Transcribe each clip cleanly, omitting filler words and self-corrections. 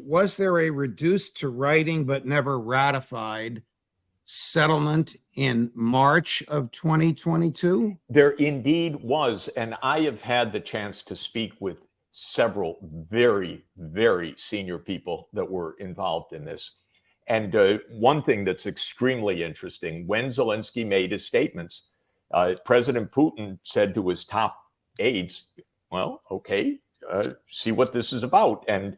was there a reduced to writing but never ratified settlement in March of 2022? There indeed was. And I have had the chance to speak with several very, very senior people that were involved in this. And one thing that's extremely interesting, when Zelensky made his statements, President Putin said to his top aides, well, okay, see what this is about. And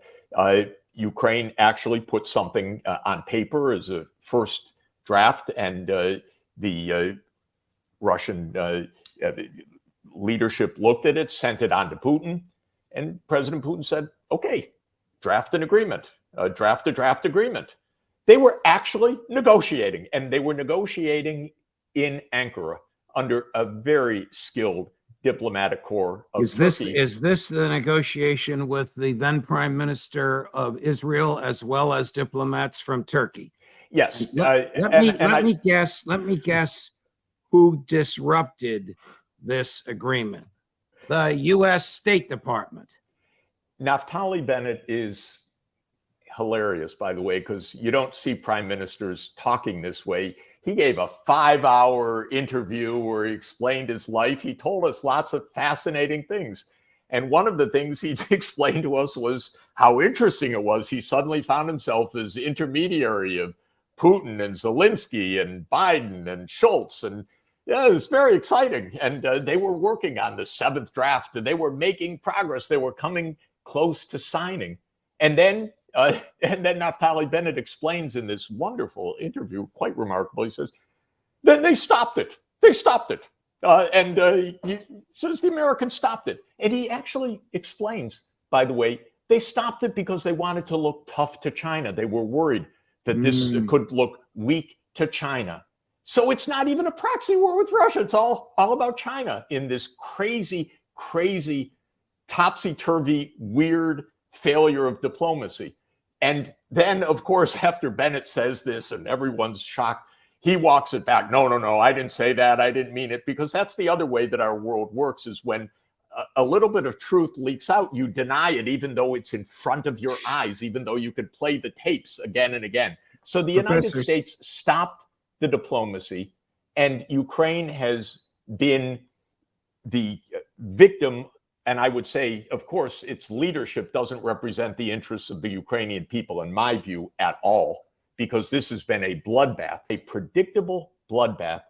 Ukraine actually put something on paper as a first draft, and the Russian leadership looked at it, sent it on to Putin, and President Putin said, okay, draft an agreement, draft a draft agreement. They were actually negotiating, and they were negotiating in Ankara under a very skilled diplomatic corps of Turkey. Is this the negotiation with the then Prime Minister of Israel as well as diplomats from Turkey? Yes. Let me guess who disrupted this agreement. The U.S. State Department. Naftali Bennett is hilarious, by the way, because you don't see prime ministers talking this way. He gave a 5-hour interview where he explained his life. He told us lots of fascinating things. And one of the things he explained to us was how interesting it was. He suddenly found himself as intermediary of Putin and Zelensky and Biden and Schultz. And yeah, it was very exciting. And they were working on the 7th draft, and they were making progress. They were coming close to signing. And then Naftali Bennett explains in this wonderful interview, quite remarkable, he says, then they stopped it. They stopped it. He says the Americans stopped it. And he actually explains, by the way, they stopped it because they wanted to look tough to China. They were worried that this could look weak to China. So it's not even a proxy war with Russia. It's all about China in this crazy, crazy, topsy-turvy, weird failure of diplomacy. And then, of course, after Bennett says this and everyone's shocked, he walks it back. No, I didn't say that. I didn't mean it. Because that's the other way that our world works, is when a little bit of truth leaks out, you deny it, even though it's in front of your eyes, even though you could play the tapes again and again. So the United States stopped the diplomacy, and Ukraine has been the victim. And I would say, of course, its leadership doesn't represent the interests of the Ukrainian people, in my view, at all, because this has been a bloodbath, a predictable bloodbath